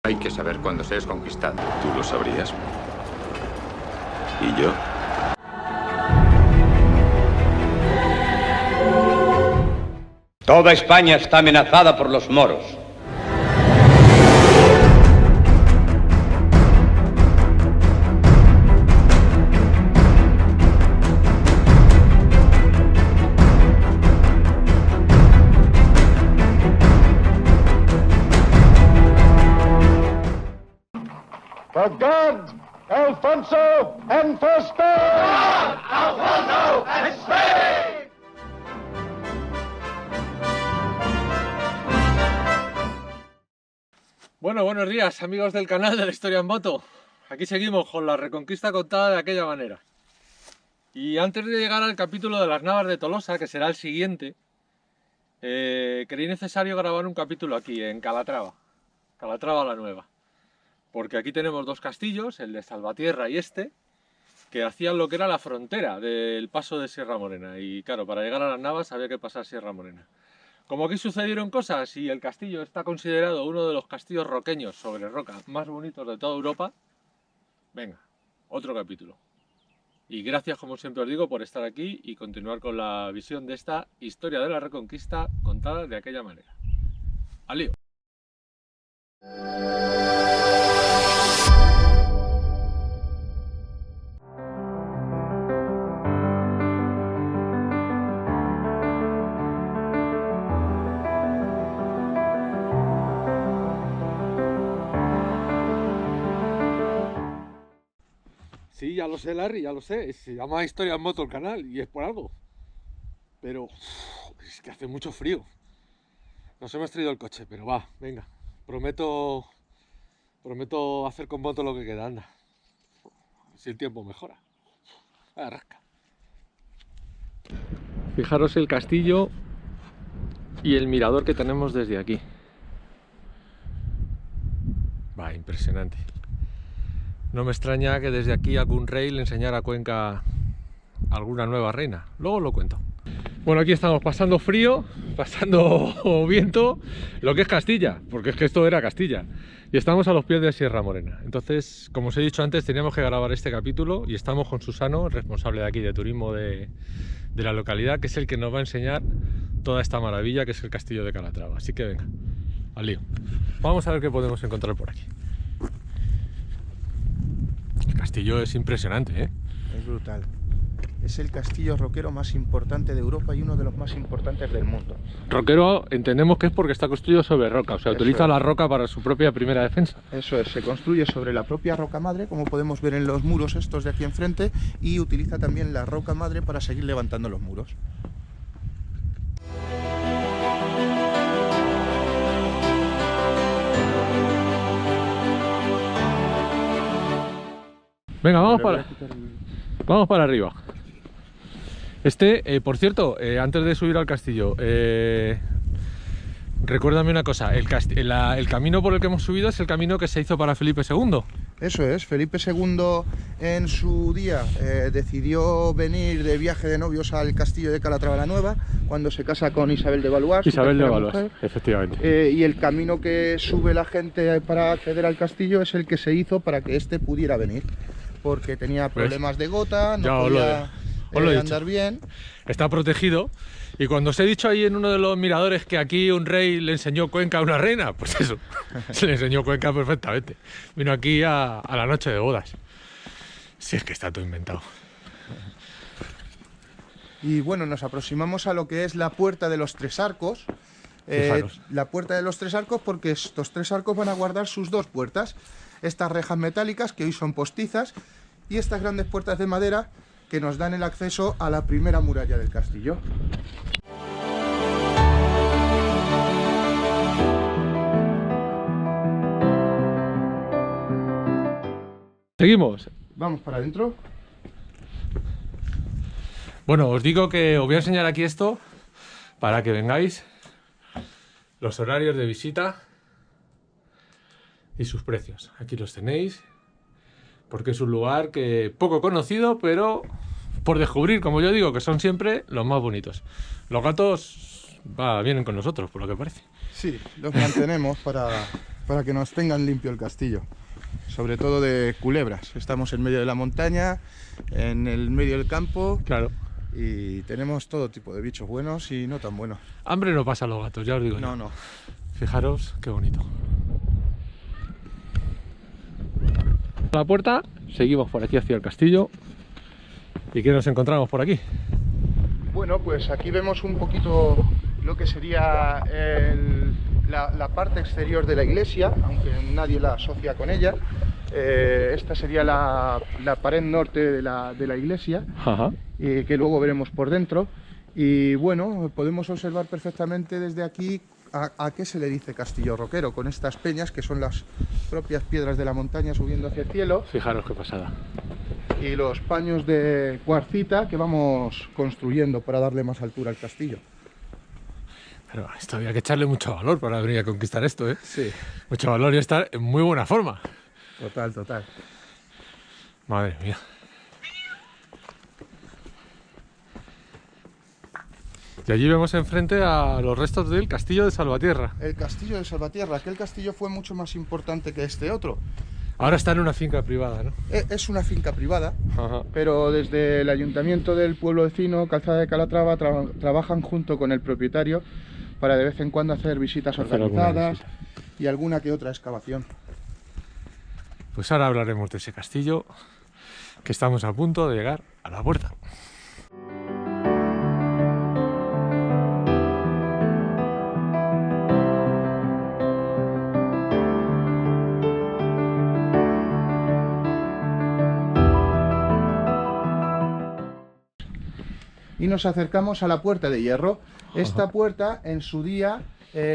Hay que saber cuándo se es conquistado. Tú lo sabrías. ¿Y yo? Toda España está amenazada por los moros. For God, Alfonso, and for Spain! God, Alfonso, and Spain! Bueno, buenos días, amigos del canal de la Historia en Moto. Aquí seguimos con la Reconquista contada de aquella manera. Y antes de llegar al capítulo de las Navas de Tolosa, que será el siguiente, creí necesario grabar un capítulo aquí, en Calatrava. Calatrava la Nueva. Porque aquí tenemos dos castillos, el de Salvatierra y este, que hacían lo que era la frontera del paso de Sierra Morena. Y claro, para llegar a las Navas había que pasar Sierra Morena. Como aquí sucedieron cosas y el castillo está considerado uno de los castillos roqueños sobre roca más bonitos de toda Europa, venga, otro capítulo. Y gracias, como siempre os digo, por estar aquí y continuar con la visión de esta historia de la Reconquista contada de aquella manera. ¡Al lío! Sí, ya lo sé, Larry, ya lo sé. Se llama Historia en Moto el canal y es por algo. Pero es que hace mucho frío. Nos hemos traído el coche, pero va, venga. Prometo hacer con moto lo que queda, anda. Si el tiempo mejora. Arranca. Fijaros el castillo y el mirador que tenemos desde aquí. Va, impresionante. No me extraña que desde aquí algún rey le enseñara a Cuenca alguna nueva reina. Luego lo cuento. Bueno, aquí estamos pasando frío, pasando viento, lo que es Castilla, porque es que esto era Castilla. Y estamos a los pies de Sierra Morena. Entonces, como os he dicho antes, teníamos que grabar este capítulo y estamos con Susano, responsable de aquí de turismo de la localidad, que es el que nos va a enseñar toda esta maravilla que es el castillo de Calatrava. Así que venga, al lío. Vamos a ver qué podemos encontrar por aquí. El castillo es impresionante, ¿eh? Es brutal. Es el castillo roquero más importante de Europa y uno de los más importantes del mundo. Roquero entendemos que es porque está construido sobre roca, o sea, utiliza la roca para su propia primera defensa. Eso es, se construye sobre la propia roca madre, como podemos ver en los muros estos de aquí enfrente, y utiliza también la roca madre para seguir levantando los muros. Venga, vamos para arriba. Por cierto, antes de subir al castillo, recuérdame una cosa, el camino por el que hemos subido es el camino que se hizo para Felipe II. Eso es, Felipe II en su día decidió venir de viaje de novios al castillo de Calatrava la Nueva, cuando se casa con Isabel de Valois. Isabel de Valois, efectivamente. Y el camino que sube la gente para acceder al castillo es el que se hizo para que éste pudiera venir, porque tenía problemas de gota, no podía andar bien. Está protegido. Y cuando os he dicho ahí en uno de los miradores que aquí un rey le enseñó Cuenca a una reina, pues eso, se le enseñó Cuenca perfectamente. Vino aquí a la noche de bodas. Si es que está todo inventado. Y bueno, nos aproximamos a lo que es la Puerta de los Tres Arcos. La Puerta de los Tres Arcos, porque estos tres arcos van a guardar sus dos puertas. Estas rejas metálicas, que hoy son postizas, y estas grandes puertas de madera que nos dan el acceso a la primera muralla del castillo. Seguimos. Vamos para adentro. Bueno, os digo que os voy a enseñar aquí esto para que vengáis, los horarios de visita y sus precios. Aquí los tenéis, porque es un lugar que poco conocido, pero por descubrir, como yo digo, que son siempre los más bonitos. Los gatos vienen con nosotros, por lo que parece. Sí, los mantenemos para para que nos tengan limpio el castillo. Sobre todo de culebras. Estamos en medio de la montaña, en el medio del campo. Claro. Y tenemos todo tipo de bichos buenos y no tan buenos. Hambre no pasa a los gatos, ya os digo. No. Fijaros qué bonito. La puerta, seguimos por aquí hacia el castillo. ¿Y qué nos encontramos por aquí? Bueno, pues aquí vemos un poquito lo que sería la parte exterior de la iglesia, aunque nadie la asocia con ella. Esta sería la pared norte de la iglesia, que luego veremos por dentro. Y bueno, podemos observar perfectamente desde aquí a qué se le dice castillo roquero, con estas peñas que son las propias piedras de la montaña subiendo hacia el cielo. Fijaros qué pasada. Y los paños de cuarcita que vamos construyendo para darle más altura al castillo. Pero esto había que echarle mucho valor para venir a conquistar esto, ¿eh? Sí. Mucho valor y estar en muy buena forma. Total. Madre mía. Y allí vemos enfrente a los restos del castillo de Salvatierra. El castillo de Salvatierra, aquel castillo fue mucho más importante que este otro. Ahora está en una finca privada, ¿no? Es una finca privada, pero desde el ayuntamiento del pueblo vecino, Calzada de Calatrava, trabajan junto con el propietario para de vez en cuando hacer visitas organizadas y alguna que otra excavación. Pues ahora hablaremos de ese castillo, que estamos a punto de llegar a la puerta. Y nos acercamos a la puerta de hierro. Esta puerta en su día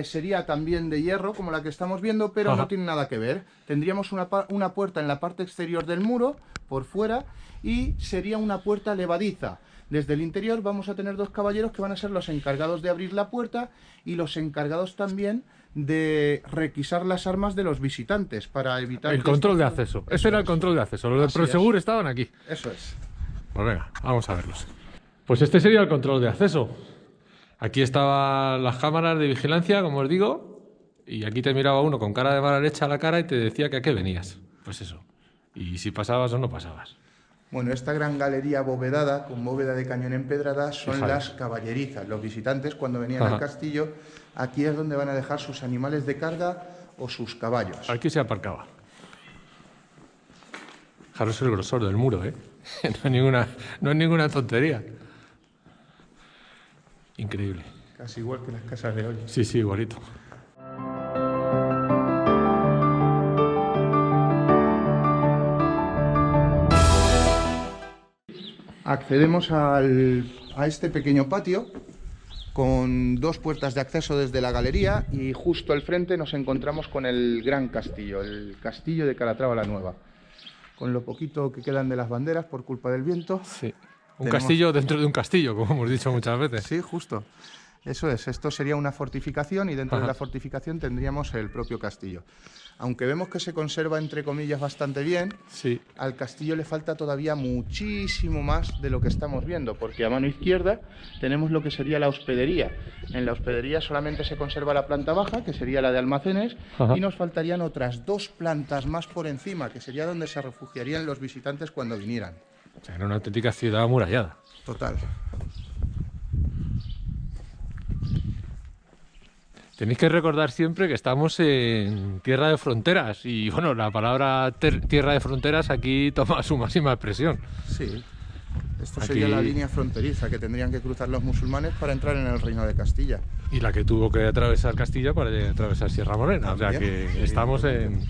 sería también de hierro como la que estamos viendo, pero no tiene nada que ver. Tendríamos una puerta en la parte exterior del muro, por fuera, y sería una puerta levadiza. Desde el interior vamos a tener dos caballeros que van a ser los encargados de abrir la puerta y los encargados también de requisar las armas de los visitantes para evitar... El control de acceso. Ese era el control de acceso. Los de Prosegur estaban aquí. Eso es. Pues venga, vamos a verlos. Pues este sería el control de acceso. Aquí estaban las cámaras de vigilancia, como os digo, y aquí te miraba uno con cara de mala leche a la cara y te decía que a qué venías. Pues eso. Y si pasabas o no pasabas. Bueno, esta gran galería abovedada, con bóveda de cañón empedrada, son las caballerizas. Los visitantes, cuando venían al castillo, aquí es donde van a dejar sus animales de carga o sus caballos. Aquí se aparcaba. Fijaros el grosor del muro, ¿eh? No es ninguna tontería. Increíble. Casi igual que las casas de hoy. Sí, igualito. Accedemos a este pequeño patio con dos puertas de acceso desde la galería y justo al frente nos encontramos con el gran castillo, el castillo de Calatrava la Nueva. Con lo poquito que quedan de las banderas por culpa del viento. Sí. Un castillo dentro de un castillo, como hemos dicho muchas veces. Sí, justo. Eso es. Esto sería una fortificación y dentro de la fortificación tendríamos el propio castillo. Aunque vemos que se conserva, entre comillas, bastante bien, al castillo le falta todavía muchísimo más de lo que estamos viendo, porque a mano izquierda tenemos lo que sería la hospedería. En la hospedería solamente se conserva la planta baja, que sería la de almacenes, y nos faltarían otras dos plantas más por encima, que sería donde se refugiarían los visitantes cuando vinieran. O sea, era una auténtica ciudad amurallada. Total. Tenéis que recordar siempre que estamos en tierra de fronteras y bueno, la palabra tierra de fronteras aquí toma su máxima expresión. Sí. Esto sería la línea fronteriza que tendrían que cruzar los musulmanes para entrar en el Reino de Castilla. Y la que tuvo que atravesar Castilla para atravesar Sierra Morena. ¿También? O sea que estamos en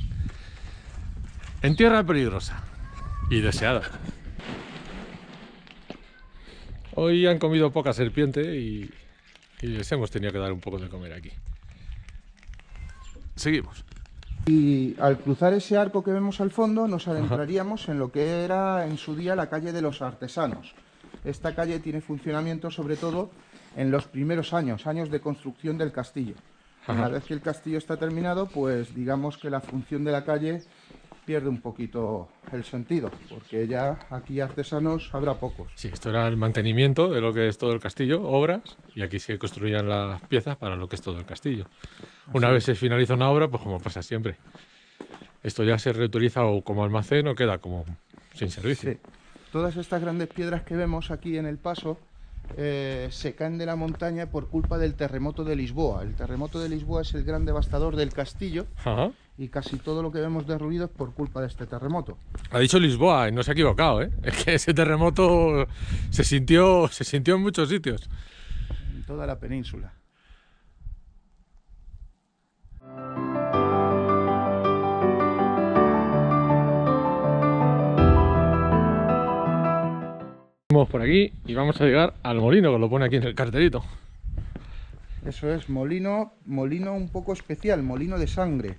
tierra peligrosa y deseada. Hoy han comido poca serpiente y les hemos tenido que dar un poco de comer aquí. Seguimos. Y al cruzar ese arco que vemos al fondo nos adentraríamos en lo que era en su día la calle de los artesanos. Esta calle tiene funcionamiento sobre todo en los primeros años de construcción del castillo. Una vez que el castillo está terminado, pues digamos que la función de la calle pierde un poquito el sentido, porque ya aquí artesanos habrá pocos. Sí, esto era el mantenimiento de lo que es todo el castillo, obras, y aquí se construían las piezas para lo que es todo el castillo. Una vez se finaliza una obra, pues como pasa siempre, esto ya se reutiliza o como almacén o queda como sin servicio. Sí. Todas estas grandes piedras que vemos aquí en el paso se caen de la montaña por culpa del terremoto de Lisboa. El terremoto de Lisboa es el gran devastador del castillo. Ajá. Y casi todo lo que vemos de ruido es por culpa de este terremoto. Ha dicho Lisboa y no se ha equivocado, ¿eh? Es que ese terremoto se sintió en muchos sitios. En toda la península. Vamos por aquí y vamos a llegar al molino, que lo pone aquí en el cartelito. Eso es, molino un poco especial, molino de sangre.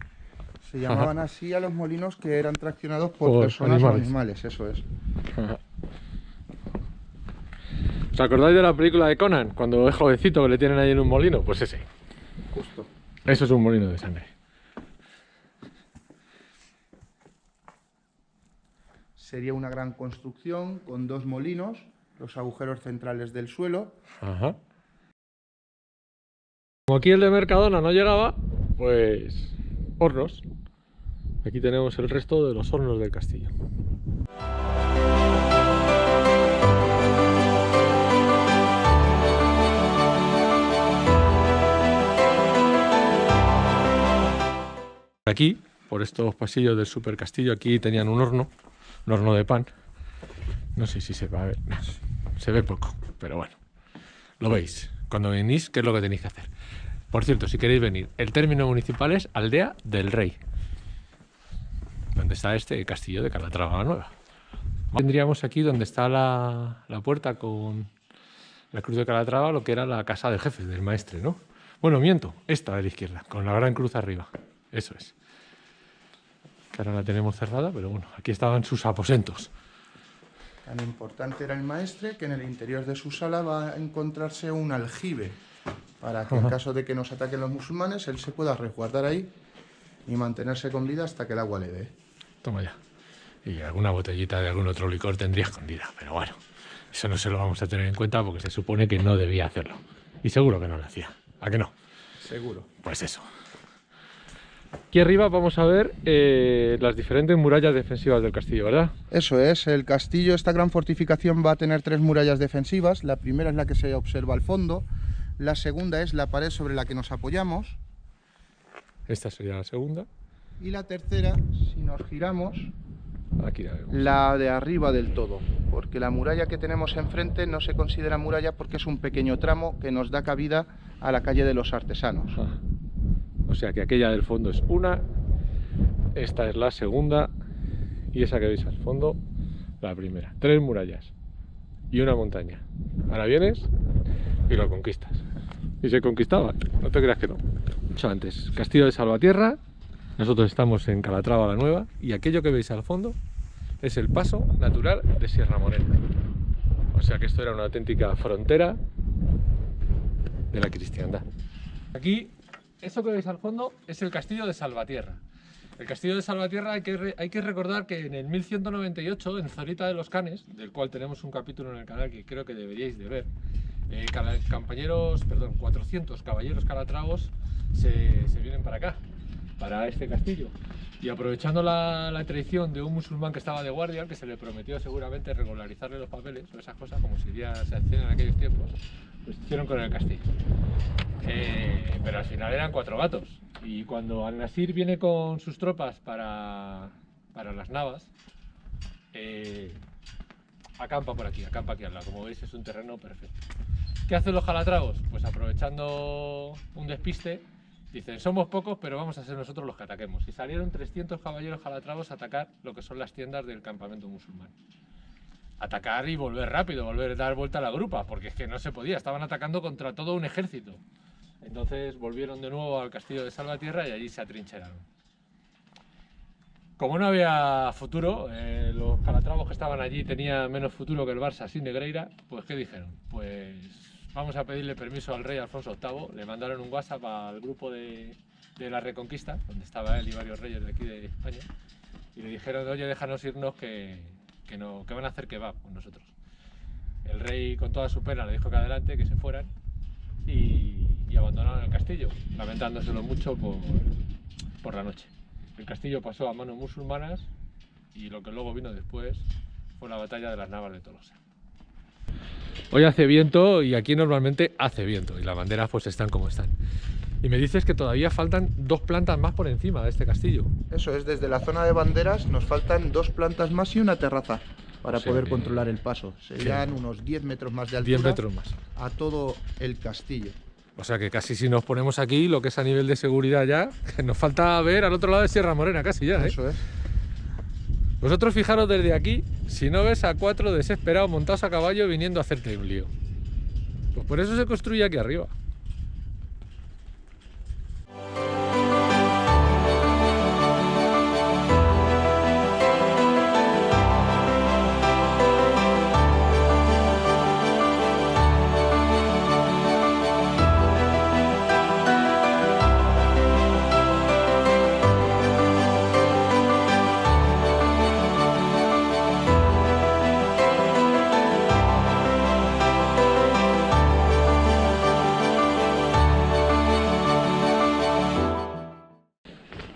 Se llamaban así a los molinos que eran traccionados por personas o animales, eso es. ¿Os acordáis de la película de Conan? Cuando es jovencito que le tienen ahí en un molino, pues ese. Justo. Eso es un molino de sangre. Sería una gran construcción con dos molinos, los agujeros centrales del suelo. Ajá. Como aquí el de Mercadona no llegaba, pues hornos. Aquí tenemos el resto de los hornos del castillo. Aquí, por estos pasillos del super castillo, aquí tenían un horno de pan. No sé si se va a ver, se ve poco, pero bueno, lo veis. Cuando venís, ¿qué es lo que tenéis que hacer? Por cierto, si queréis venir, el término municipal es Aldea del Rey, donde está este castillo de Calatrava la Nueva. Tendríamos aquí donde está la puerta con la cruz de Calatrava, lo que era la casa del jefe, del maestre, ¿no? Bueno, miento, esta de la izquierda, con la gran cruz arriba, eso es. Que ahora la tenemos cerrada, pero bueno, aquí estaban sus aposentos. Tan importante era el maestre que en el interior de su sala va a encontrarse un aljibe, para que en caso de que nos ataquen los musulmanes, él se pueda resguardar ahí y mantenerse con vida hasta que el agua le dé. Toma ya. Y alguna botellita de algún otro licor tendría escondida, pero bueno, eso no se lo vamos a tener en cuenta porque se supone que no debía hacerlo. Y seguro que no lo hacía. ¿A que no? Seguro. Pues eso. Aquí arriba vamos a ver las diferentes murallas defensivas del castillo, ¿verdad? Eso es, el castillo, esta gran fortificación va a tener 3 murallas defensivas. La primera es la que se observa al fondo, la segunda es la pared sobre la que nos apoyamos. Esta sería la segunda. Y la tercera, si nos giramos, aquí la vemos. La de arriba del todo, porque la muralla que tenemos enfrente no se considera muralla porque es un pequeño tramo que nos da cabida a la calle de los artesanos. O sea que aquella del fondo es una, esta es la segunda y esa que veis al fondo, la primera. 3 murallas y una montaña. Ahora vienes y lo conquistas. Y se conquistaba, no te creas que no. Dicho antes, Castillo de Salvatierra, nosotros estamos en Calatrava la Nueva y aquello que veis al fondo es el paso natural de Sierra Morena. O sea que esto era una auténtica frontera de la cristiandad. Aquí, eso que veis al fondo es el Castillo de Salvatierra. El Castillo de Salvatierra hay que recordar que en el 1198, en Zorita de los Canes, del cual tenemos un capítulo en el canal que creo que deberíais de ver, 400 caballeros calatravos se vienen para acá, para este castillo. Y aprovechando la traición de un musulmán que estaba de guardia, que se le prometió seguramente regularizarle los papeles o esas cosas, como se hacían en aquellos tiempos, pues hicieron con el castillo. Pero al final eran 4 gatos. Y cuando Al-Nasir viene con sus tropas para las Navas, acampa por aquí, acampa aquí al lado. Como veis es un terreno perfecto. ¿Qué hacen los calatravos? Pues aprovechando un despiste, dicen, somos pocos, pero vamos a ser nosotros los que ataquemos. Y salieron 300 caballeros calatravos a atacar lo que son las tiendas del campamento musulmán. Atacar y volver rápido, volver a dar vuelta a la grupa, porque es que no se podía, estaban atacando contra todo un ejército. Entonces volvieron de nuevo al Castillo de Salvatierra y allí se atrincheraron. Como no había futuro, los calatravos que estaban allí tenían menos futuro que el Barça sin Negreira, pues ¿qué dijeron? Pues vamos a pedirle permiso al rey Alfonso VIII. Le mandaron un WhatsApp al grupo de la Reconquista, donde estaba él y varios reyes de aquí de España, y y le dijeron, oye, déjanos irnos que van a hacer kebab con nosotros. El rey, con toda su pena, le dijo que adelante, que se fueran, y abandonaron el castillo, lamentándoselo mucho por la noche. El castillo pasó a manos musulmanas y lo que luego vino después fue la batalla de las Navas de Tolosa. Hoy hace viento y aquí normalmente hace viento y las banderas pues están como están. Y me dices que todavía faltan 2 plantas más por encima de este castillo. Eso es, desde la zona de banderas nos faltan 2 plantas más y una terraza para poder controlar el paso. Serían unos 10 metros más de altura. 10 metros más. A todo el castillo. O sea que casi si nos ponemos aquí, lo que es a nivel de seguridad ya, que nos falta ver al otro lado de Sierra Morena, casi ya, ¿eh? Eso es. Vosotros fijaros desde aquí, si no ves a 4 desesperados montados a caballo viniendo a hacerte un lío. Pues por eso se construye aquí arriba.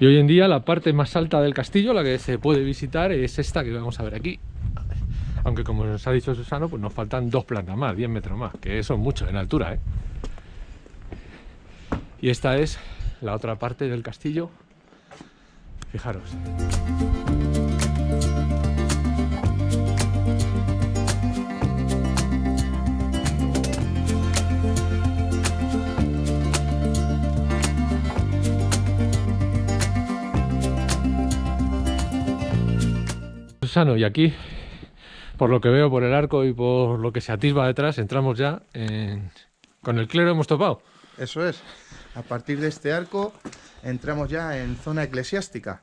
Y hoy en día la parte más alta del castillo, la que se puede visitar, es esta que vamos a ver aquí. Aunque como nos ha dicho Susano, pues nos faltan 2 plantas más, 10 metros más, que eso es mucho en altura, ¿eh? Y esta es la otra parte del castillo. Fijaros. Susano, y aquí, por lo que veo por el arco y por lo que se atisba detrás, entramos ya con el clero hemos topado. Eso es. A partir de este arco entramos ya en zona eclesiástica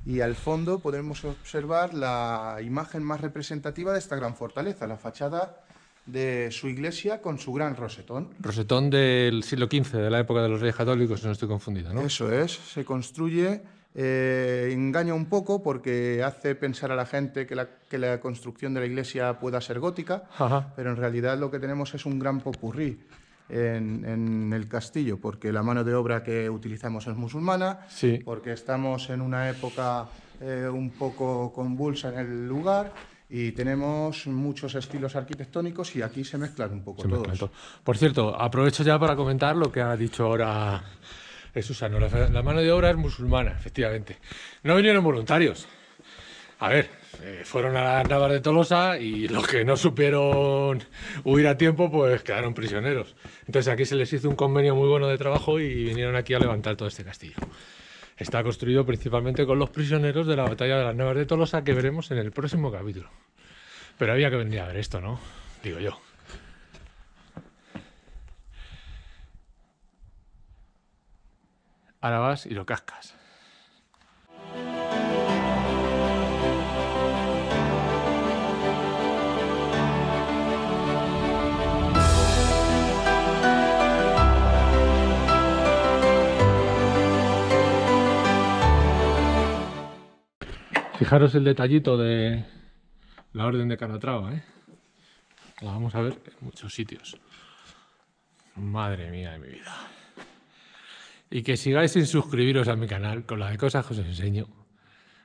y al fondo podemos observar la imagen más representativa de esta gran fortaleza, la fachada de su iglesia con su gran rosetón. Rosetón del siglo XV, de la época de los Reyes Católicos, si no estoy confundido, ¿no? Eso es, se construye, engaña un poco porque hace pensar a la gente que la construcción de la iglesia pueda ser gótica, Ajá. pero en realidad lo que tenemos es un gran popurrí en el castillo, porque la mano de obra que utilizamos es musulmana, Sí. porque estamos en una época un poco convulsa en el lugar y tenemos muchos estilos arquitectónicos y aquí se mezclan un poco todos. Por cierto, aprovecho ya para comentar lo que ha dicho ahora Susano. La mano de obra es musulmana, efectivamente. No vinieron voluntarios. A ver, fueron a las Navas de Tolosa y los que no supieron huir a tiempo, pues quedaron prisioneros. Entonces aquí se les hizo un convenio muy bueno de trabajo y vinieron aquí a levantar todo este castillo. Está construido principalmente con los prisioneros de la batalla de las Navas de Tolosa, que veremos en el próximo capítulo. Pero había que venir a ver esto, ¿no? Digo yo. Ahora vas y lo cascas. Fijaros el detallito de la Orden de Calatrava, ¿eh? La vamos a ver en muchos sitios. Madre mía de mi vida. Y que sigáis sin suscribiros a mi canal con la de cosas que os enseño.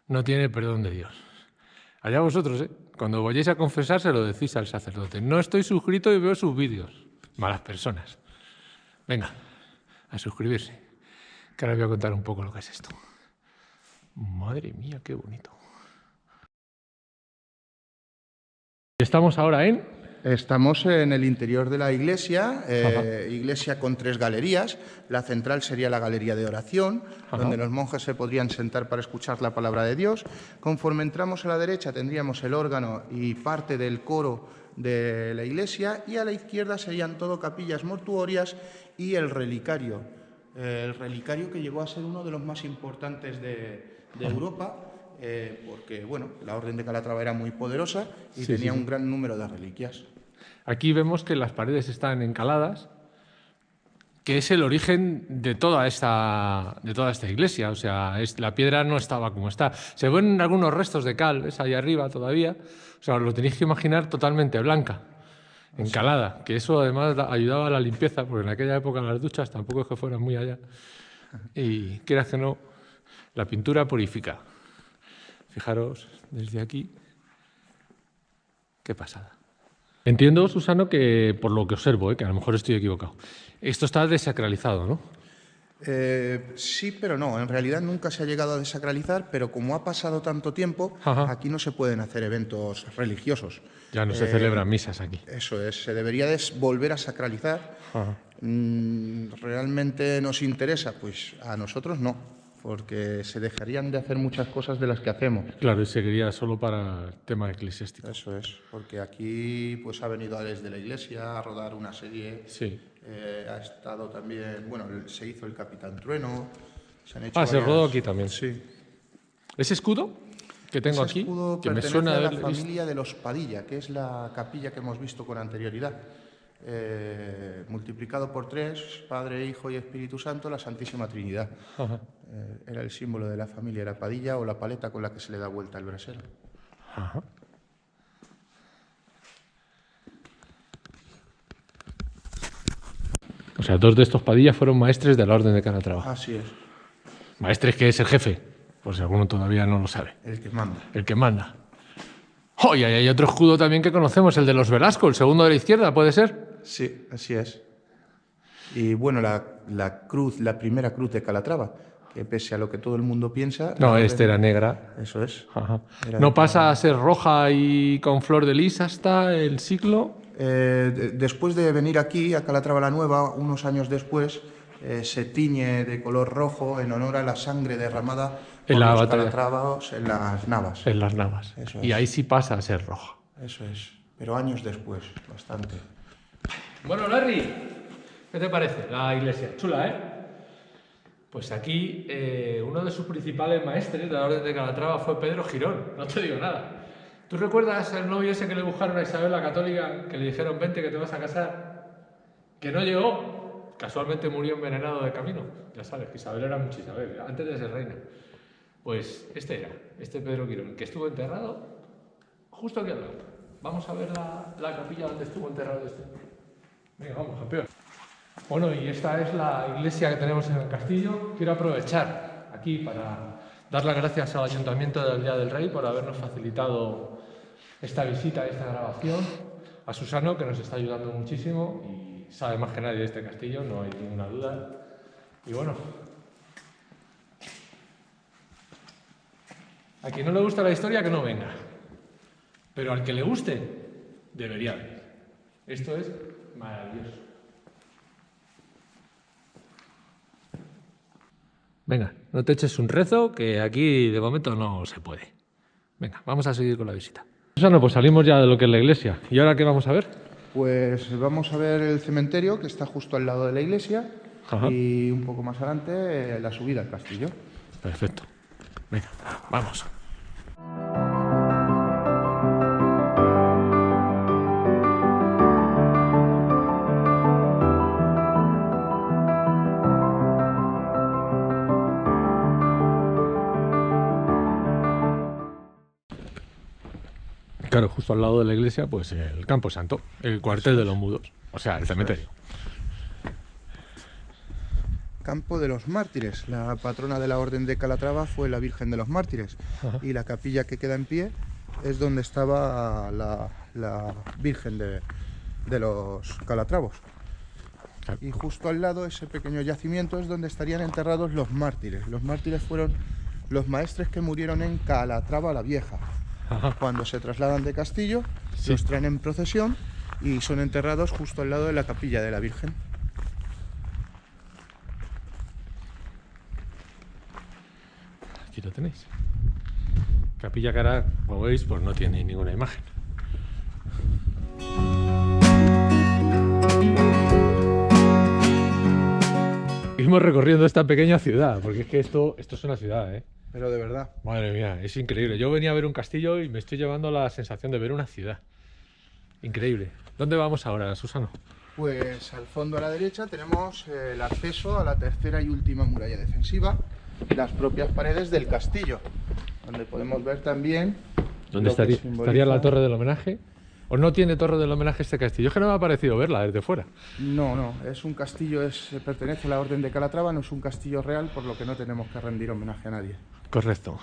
No tiene perdón de Dios. Allá vosotros, ¿eh? Cuando vayáis a confesar se lo decís al sacerdote. No estoy suscrito y veo sus vídeos. Malas personas. Venga, a suscribirse. Que ahora voy a contar un poco lo que es esto. Madre mía, qué bonito. Estamos ahora en... Estamos en el interior de la iglesia, iglesia con 3 galerías. La central sería la galería de oración, donde los monjes se podrían sentar para escuchar la palabra de Dios. Conforme entramos a la derecha tendríamos el órgano y parte del coro de la iglesia, y a la izquierda serían todo capillas mortuorias y el relicario que llegó a ser uno de los más importantes de Europa. Porque bueno, la Orden de Calatrava era muy poderosa y tenía un gran número de reliquias. Aquí vemos que las paredes están encaladas que es el origen de toda esta iglesia. O sea, la piedra no estaba como está. Se ven algunos restos de cal, ¿ves? Ahí arriba todavía. O sea, os lo tenéis que imaginar totalmente blanca, encalada, que eso además ayudaba a la limpieza, porque en aquella época las duchas tampoco es que fueran muy allá. Y quieras que no, la pintura purifica. Fijaros desde aquí. Qué pasada. Entiendo, Susano, que por lo que observo, que a lo mejor estoy equivocado, esto está desacralizado, ¿no? Sí, pero no. En realidad nunca se ha llegado a desacralizar, pero como ha pasado tanto tiempo, aquí no se pueden hacer eventos religiosos. Ya no se celebran misas aquí. Eso es, se debería volver a sacralizar. ¿Realmente nos interesa? Pues a nosotros no, porque se dejarían de hacer muchas cosas de las que hacemos. Claro, y seguiría solo para el tema eclesiástico. Eso es, porque aquí pues ha venido Alex de la Iglesia a rodar una serie. Sí. Ha estado también, bueno, se hizo el Capitán Trueno. Se han hecho se rodó aquí también. Sí. ¿Ese escudo que tengo Ese aquí, escudo que me pertenece suena a la haberlo visto? familia de los Padilla, que es la capilla que hemos visto con anterioridad. Multiplicado por 3, Padre, Hijo y Espíritu Santo, la Santísima Trinidad. Era el símbolo de la familia, era Padilla o la paleta con la que se le da vuelta al brasero. Ajá. O sea, 2 de estos Padillas fueron maestres de la Orden de Calatrava. Así es, Maestres que es el jefe, por si alguno todavía no lo sabe. el que manda. El que manda. ¡Oh! Y hay otro escudo también que conocemos, el de los Velasco, el segundo de la izquierda, ¿puede ser? Sí, así es. Y bueno, la cruz, la primera cruz de Calatrava, que pese a lo que todo el mundo piensa... No, era negra. Eso es. Ajá. Era ¿No de pasa a ser roja y con flor de lis hasta el siglo? Después de venir aquí, a Calatrava la Nueva, unos años después, se tiñe de color rojo en honor a la sangre derramada por la los batalla. Calatravos en las Navas. En las Navas. Eso Y es. ahí sí pasa a ser roja. Eso es. Pero años después, bastante. Bueno, Larry, ¿qué te parece la iglesia? Chula, ¿eh? Pues aquí uno de sus principales maestres de la Orden de Calatrava fue Pedro Girón, no te digo nada. ¿Tú recuerdas el novio ese que le buscaron a Isabel la Católica, que le dijeron, vente que te vas a casar? Que no llegó, casualmente murió envenenado de camino. Ya sabes, que Isabel era mucho Isabel, antes de ser reina. Pues este Pedro Girón, que estuvo enterrado justo aquí al lado. Vamos a ver la capilla donde estuvo enterrado este. Venga, vamos, campeón. Bueno, y esta es la iglesia que tenemos en el castillo. Quiero aprovechar aquí para dar las gracias al Ayuntamiento del Día del Rey por habernos facilitado esta visita, esta grabación. A Susano, que nos está ayudando muchísimo y sabe más que nadie de este castillo, no hay ninguna duda. Y bueno, a quien no le gusta la historia, que no venga. Pero al que le guste, debería venir. Esto es maravilloso. Venga, no te eches un rezo, que aquí de momento no se puede. Venga, vamos a seguir con la visita. Susano, pues salimos ya de lo que es la iglesia. ¿Y ahora qué vamos a ver? Pues vamos a ver el cementerio, que está justo al lado de la iglesia. Ajá. Y un poco más adelante, la subida al castillo. Perfecto. Venga, vamos. Claro, justo al lado de la iglesia, pues el Campo Santo, el cuartel de los mudos, o sea, el cementerio. Campo de los Mártires. La patrona de la Orden de Calatrava fue la Virgen de los Mártires. Ajá. Y la capilla que queda en pie es donde estaba la Virgen de los Calatravos. Claro. Y justo al lado, ese pequeño yacimiento, es donde estarían enterrados los mártires. Los mártires fueron los maestres que murieron en Calatrava la Vieja. Ajá. Cuando se trasladan de Castillo, Sí. los traen en procesión y son enterrados justo al lado de la capilla de la Virgen. Aquí lo tenéis. Capilla que ahora, como veis, pues no tiene ninguna imagen. Seguimos recorriendo esta pequeña ciudad, porque es que esto es una ciudad, ¿eh? Pero de verdad. Madre mía, es increíble. Yo venía a ver un castillo y me estoy llevando la sensación de ver una ciudad. Increíble. ¿Dónde vamos ahora, Susano? Pues al fondo a la derecha tenemos el acceso a la tercera y última muralla defensiva, las propias paredes del castillo, donde podemos ver también... ¿Dónde estaría la torre del homenaje? ¿O no tiene torre del homenaje este castillo? Es que no me ha parecido verla desde fuera. No, es un castillo, pertenece a la Orden de Calatrava, no es un castillo real, por lo que no tenemos que rendir homenaje a nadie. Correcto.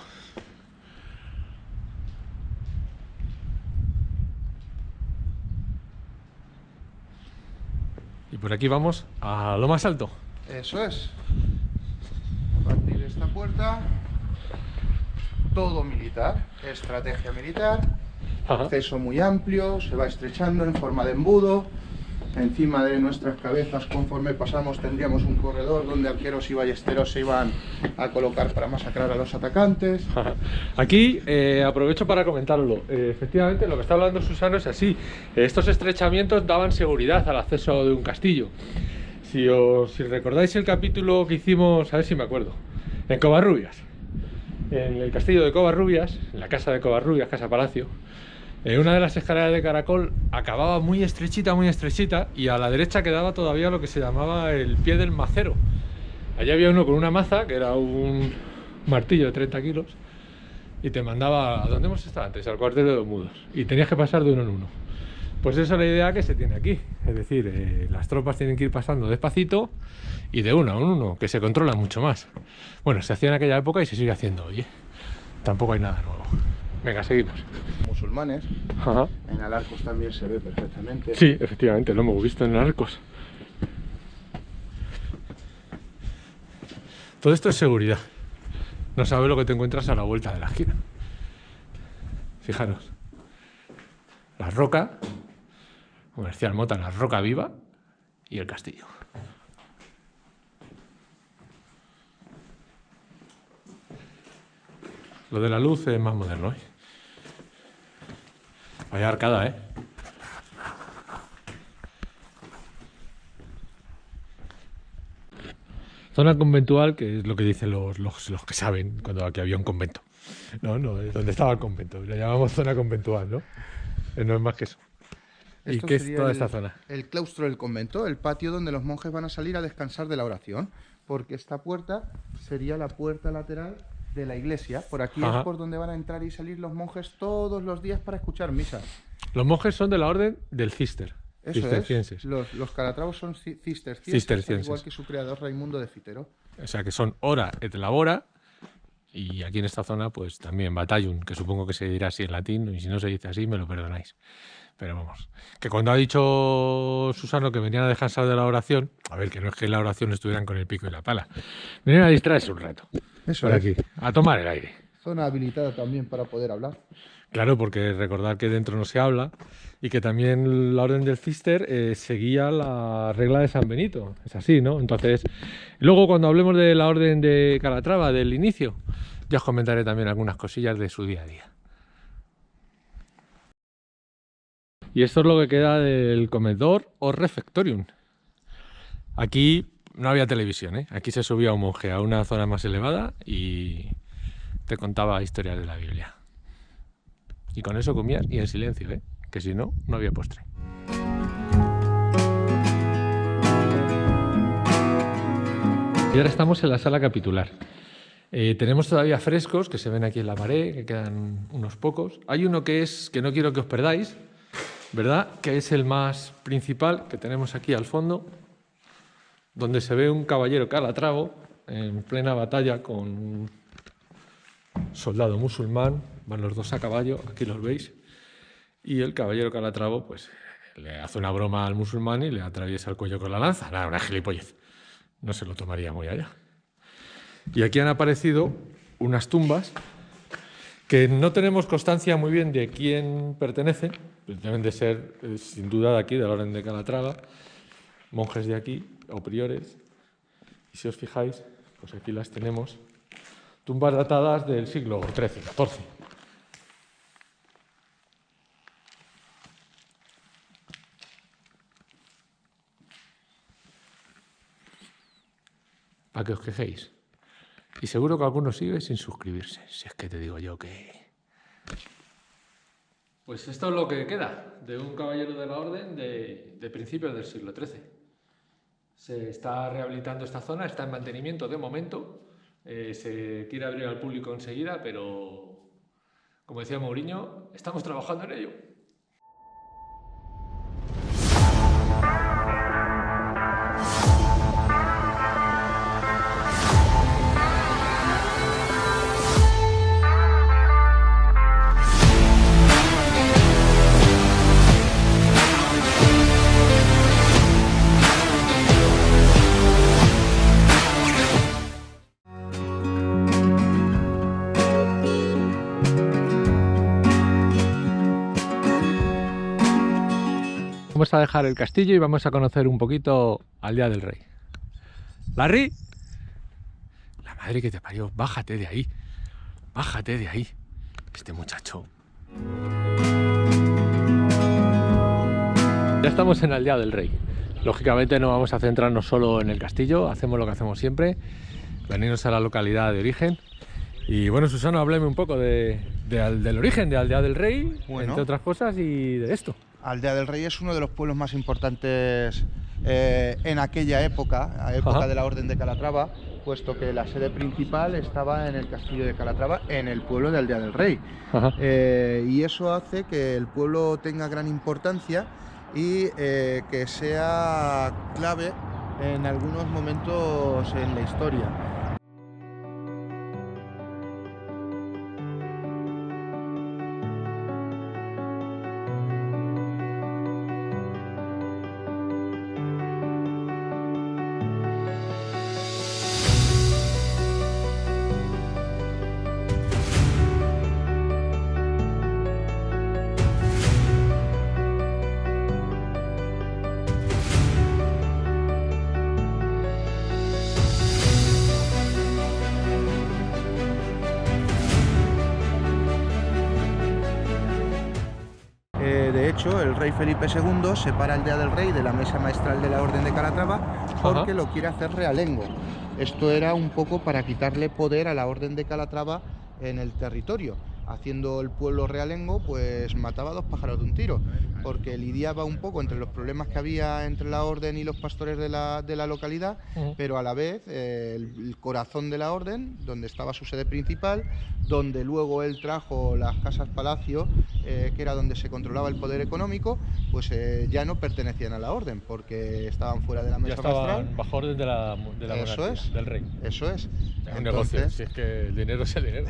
Y por aquí vamos a lo más alto. Eso es. A partir de esta puerta, todo militar, estrategia militar, acceso muy amplio, se va estrechando en forma de embudo. Encima de nuestras cabezas, conforme pasamos, tendríamos un corredor donde arqueros y ballesteros se iban a colocar para masacrar a los atacantes. Aquí aprovecho para comentarlo. Efectivamente, lo que está hablando Susano es así. Estos estrechamientos daban seguridad al acceso de un castillo. Si recordáis el capítulo que hicimos, a ver si me acuerdo, en Covarrubias, en el castillo de Covarrubias, en la casa de Covarrubias, casa palacio, una de las escaleras de caracol acababa muy estrechita, y a la derecha quedaba todavía lo que se llamaba el pie del macero. Allí había uno con una maza, que era un martillo de 30 kilos, y te mandaba a donde hemos estado antes, al cuartel de los mudos, y tenías que pasar de uno en uno. Pues esa es la idea que se tiene aquí, es decir, las tropas tienen que ir pasando despacito y de uno en uno, que se controla mucho más. Bueno, se hacía en aquella época y se sigue haciendo hoy, ¿eh? Tampoco hay nada nuevo. Venga, seguimos. Musulmanes. Ajá. En Alarcos también se ve perfectamente. Sí, efectivamente, lo hemos visto en Alarcos. Todo esto es seguridad. No sabes lo que te encuentras a la vuelta de la esquina. Fijaros. La Roca, Comercial Mota, la Roca Viva y el castillo. Lo de la luz es más moderno, ¿eh? Vaya arcada, ¿eh? Zona conventual, que es lo que dicen los que saben cuando aquí había un convento. No, donde estaba el convento. Lo llamamos zona conventual, ¿no? No es más que eso. ¿Y Esto qué es sería toda esta zona? El claustro del convento, el patio donde los monjes van a salir a descansar de la oración, porque esta puerta sería la puerta lateral de la iglesia. Por aquí es por donde van a entrar y salir los monjes todos los días para escuchar misa. Los monjes son de la orden del Cister. Eso cistercienses. Es. Los calatravos son cistercienses, al igual que su creador Raimundo de Fitero. O sea que son ora et labora. Y aquí en esta zona, pues también batallum, que supongo que se dirá así en latín, y si no se dice así, me lo perdonáis. Pero vamos, que cuando ha dicho Susano que venían a descansar de la oración, a ver, que no es que en la oración estuvieran con el pico y la pala, venían a distraerse un rato. Eso por es. aquí, a tomar el aire. Zona habilitada también para poder hablar. Claro, porque recordar que dentro no se habla y que también la orden del Cister seguía la regla de San Benito. Es así, ¿no? Entonces, luego cuando hablemos de la orden de Calatrava, del inicio, ya os comentaré también algunas cosillas de su día a día. Y esto es lo que queda del comedor o refectorium. Aquí no había televisión, ¿eh? Aquí se subía un monje a una zona más elevada y te contaba historias de la Biblia. Y con eso comías y en silencio, ¿eh? Que si no, no había postre. Y ahora estamos en la sala capitular. Tenemos todavía frescos que se ven aquí en la pared, que quedan unos pocos. Hay uno que no quiero que os perdáis, ¿verdad? Que es el más principal que tenemos aquí al fondo, donde se ve un caballero calatravo en plena batalla con un soldado musulmán. Van los dos a caballo, aquí los veis, y el caballero calatravo pues le hace una broma al musulmán y le atraviesa el cuello con la lanza. Nada, una gilipollez, no se lo tomaría muy allá. Y aquí han aparecido unas tumbas que no tenemos constancia muy bien de quién pertenecen, pues deben de ser sin duda de aquí, de la orden de Calatrava, monjes de aquí o priores, y si os fijáis, pues aquí las tenemos, tumbas datadas del siglo XIII, XIV. Para que os quejéis. Y seguro que alguno sigue sin suscribirse. Si es que te digo yo que... Pues esto es lo que queda de un caballero de la orden de principios del siglo XIII. Se está rehabilitando esta zona, está en mantenimiento de momento. Se quiere abrir al público enseguida, pero como decía Mourinho, estamos trabajando en ello. Vamos a dejar el castillo y vamos a conocer un poquito al Día del Rey. ¡Larry! La madre que te parió, bájate de ahí. Bájate de ahí. Este muchacho. Ya estamos en el Día del Rey. Lógicamente no vamos a centrarnos solo en el castillo, hacemos lo que hacemos siempre, venirnos a la localidad de origen. Y bueno, Susana, háblame un poco del origen de Aldea del Rey, Bueno, entre otras cosas, y de esto. Aldea del Rey es uno de los pueblos más importantes en aquella época, de la Orden de Calatrava, puesto que la sede principal estaba en el castillo de Calatrava, en el pueblo de Aldea del Rey. Y eso hace que el pueblo tenga gran importancia y que sea clave en algunos momentos en la historia. De hecho, el rey Felipe II separa Aldea del Rey de la mesa maestral de la Orden de Calatrava porque lo quiere hacer realengo. Esto era un poco para quitarle poder a la Orden de Calatrava en el territorio. Haciendo el pueblo realengo, pues mataba a dos pájaros de un tiro, porque lidiaba un poco entre los problemas que había entre la orden y los pastores de la localidad, pero a la vez el corazón de la orden, donde estaba su sede principal, donde luego él trajo las casas palacio, que era donde se controlaba el poder económico, pues ya no pertenecían a la orden, porque estaban fuera de la mesa maestral. Ya estaban bajo orden de la monarquía, del rey. Eso es. Es un negocio, si es que el dinero es el dinero.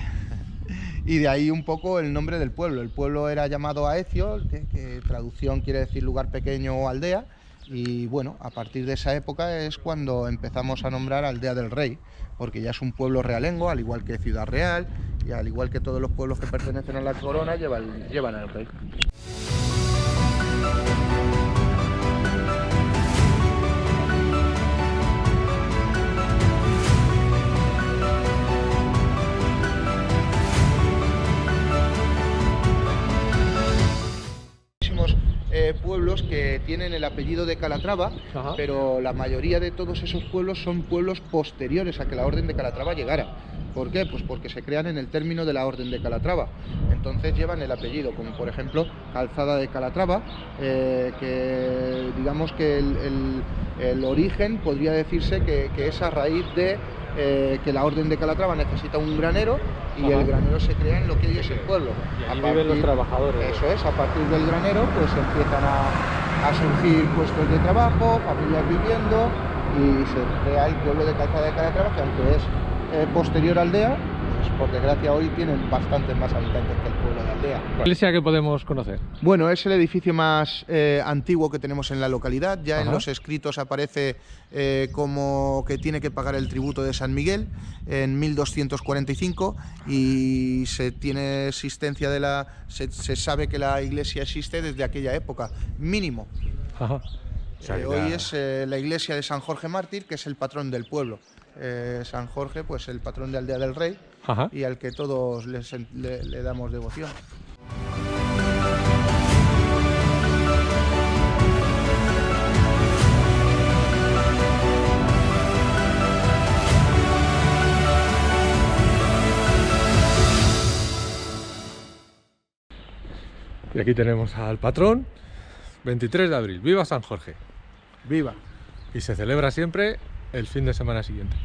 Y de ahí un poco el nombre del pueblo. El pueblo era llamado Aecio, que traducción quiere decir lugar pequeño o aldea. Y bueno, a partir de esa época es cuando empezamos a nombrar Aldea del Rey, porque ya es un pueblo realengo, al igual que Ciudad Real, y al igual que todos los pueblos que pertenecen a la corona llevan al rey. Pueblos que tienen el apellido de Calatrava, pero la mayoría de todos esos pueblos son pueblos posteriores a que la Orden de Calatrava llegara. ¿Por qué? Pues porque se crean en el término de la Orden de Calatrava. Entonces llevan el apellido, como por ejemplo Calzada de Calatrava, que digamos que el origen podría decirse que es a raíz de que la Orden de Calatrava necesita un granero y el granero se crea en lo que hoy es el pueblo. Y ahí viven los trabajadores. Eso es, a partir del granero pues empiezan a surgir puestos de trabajo, familias viviendo y se crea el pueblo de Calzada de Calatrava, que aunque es posterior a Aldea, pues por desgracia hoy tienen bastantes más habitantes que el pueblo de Aldea. ¿La iglesia que podemos conocer? Bueno, es el edificio más antiguo que tenemos en la localidad. Ya en los escritos aparece como que tiene que pagar el tributo de San Miguel en 1245 y se tiene existencia se sabe que la iglesia existe desde aquella época, mínimo. Hoy es la iglesia de San Jorge Mártir, que es el patrón del pueblo. San Jorge, pues el patrón de Aldea del Rey, y al que todos le damos devoción. Y aquí tenemos al patrón, 23 de abril, ¡viva San Jorge! ¡Viva! Y se celebra siempre el fin de semana siguiente.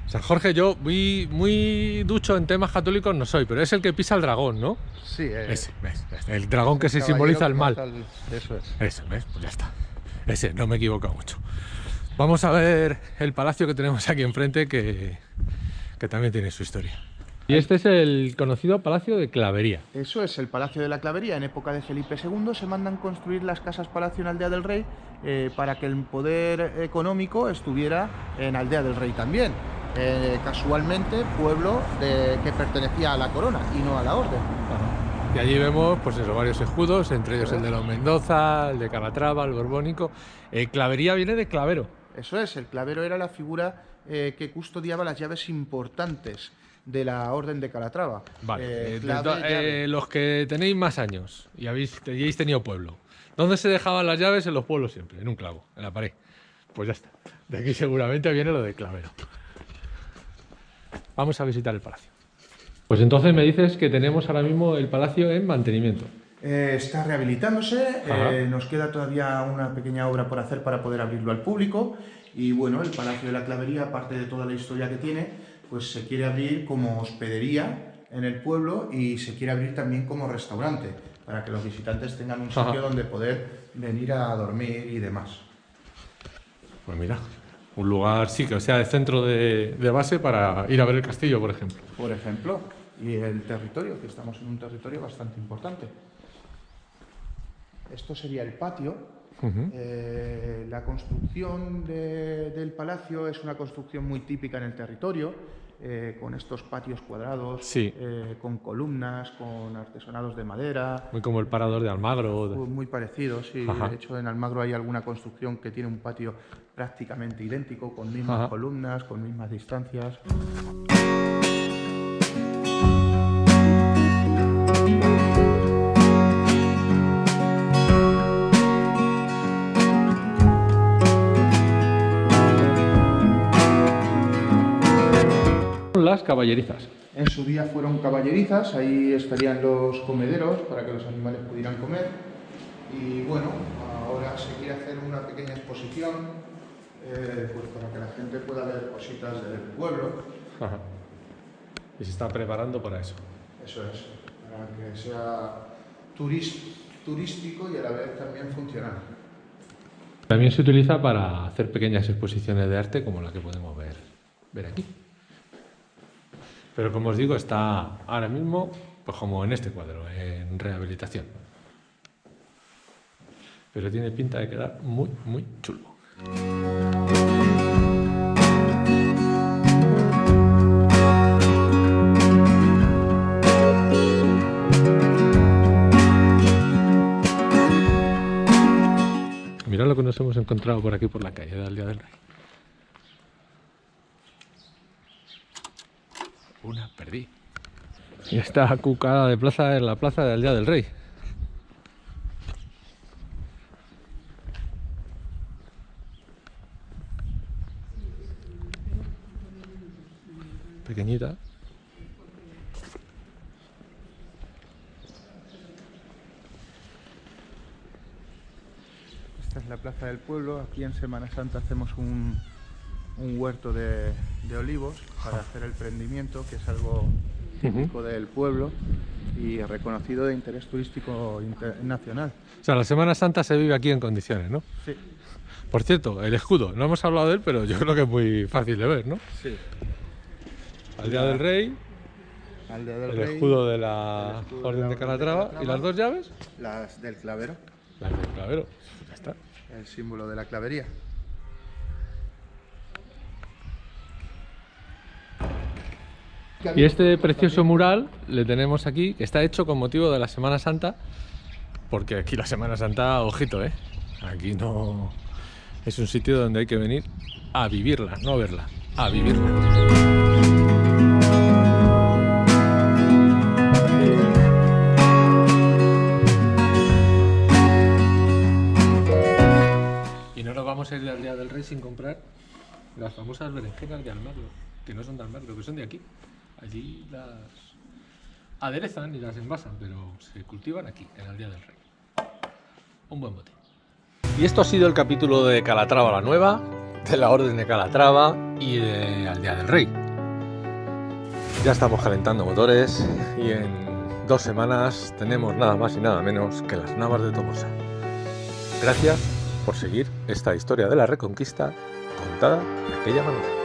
San Jorge, yo muy ducho en temas católicos no soy, pero es el que pisa el dragón, ¿no? Sí, Ese, ¿ves? El dragón que se caballero simboliza el que mal. mata Eso es. Ese, ¿ves? Pues ya está. Ese, no me he equivocado mucho. Vamos a ver el palacio que tenemos aquí enfrente, que también tiene su historia. Y este es el conocido Palacio de Clavería. Eso es el Palacio de la Clavería. En época de Felipe II se mandan construir las casas palacio en Aldea del Rey para que el poder económico estuviera en Aldea del Rey también. Casualmente, pueblo que pertenecía a la corona y no a la orden. Y allí vemos pues eso, varios escudos, entre ellos el de los Mendoza, el de Calatrava, el borbónico. Clavería viene de clavero. Eso es, el clavero era la figura que custodiaba las llaves importantes de la orden de Calatrava. Vale, Llave. los que tenéis más años y habéis tenido pueblo, ¿dónde se dejaban las llaves? En los pueblos siempre, en un clavo, en la pared. Pues ya está. De aquí seguramente viene lo de clavero. Vamos a visitar el palacio. Pues entonces me dices que tenemos ahora mismo el palacio en mantenimiento. Está rehabilitándose, nos queda todavía una pequeña obra por hacer para poder abrirlo al público y bueno, el Palacio de la Clavería, aparte de toda la historia que tiene, pues se quiere abrir como hospedería en el pueblo y se quiere abrir también como restaurante para que los visitantes tengan un sitio donde poder venir a dormir y demás. Pues mira, un lugar sí que sea de centro de base para ir a ver el castillo, por ejemplo. Por ejemplo, y el territorio, que estamos en un territorio bastante importante. Esto sería el patio. La construcción del palacio es una construcción muy típica en el territorio, con estos patios cuadrados, sí. Con columnas, con artesonados de madera. Muy como el parador de Almagro. Muy parecido, sí. Ajá. De hecho, en Almagro hay alguna construcción que tiene un patio prácticamente idéntico, con mismas columnas, con mismas distancias. Las caballerizas. En su día fueron caballerizas, ahí estarían los comederos para que los animales pudieran comer. Y bueno, ahora se quiere hacer una pequeña exposición pues para que la gente pueda ver cositas del pueblo. Ajá. Y se está preparando para eso. Eso es, para que sea turístico y a la vez también funcional. También se utiliza para hacer pequeñas exposiciones de arte como la que podemos ver aquí. Pero como os digo, está ahora mismo, pues como en este cuadro, en rehabilitación. Pero tiene pinta de quedar muy, muy chulo. Mirad lo que nos hemos encontrado por aquí, por la calle de Aldea del Rey. Una perdí. Y está cucada de plaza en la plaza de Aldea del Rey. Pequeñita. Esta es la plaza del pueblo. Aquí en Semana Santa hacemos un huerto de olivos para hacer el prendimiento, que es algo típico del pueblo y reconocido de interés turístico nacional. O sea, la Semana Santa se vive aquí en condiciones, ¿no? Sí. Por cierto, el escudo, no hemos hablado de él, pero yo creo que es muy fácil de ver, ¿no? Sí. Aldea del Rey, Aldea del el Rey, escudo de la el escudo de Orden la de Orden de Calatrava, Calatrava. y las dos llaves, las del clavero, las del clavero. Ya está. el símbolo de la clavería. Y este precioso mural le tenemos aquí, que está hecho con motivo de la Semana Santa, porque aquí la Semana Santa, ojito, aquí no es un sitio donde hay que venir a vivirla, no a verla, a vivirla. Y no nos vamos a ir al Día del Rey sin comprar las famosas berenjenas de Almagro, que no son de Almagro, que son de aquí. Allí aderezan y las envasan, pero se cultivan aquí, en Aldea del Rey. Un buen bote. Y esto ha sido el capítulo de Calatrava la Nueva, de la Orden de Calatrava y de Aldea del Rey. Ya estamos calentando motores y en 2 semanas tenemos nada más y nada menos que las Navas de Tolosa. Gracias por seguir esta historia de la Reconquista contada de aquella manera.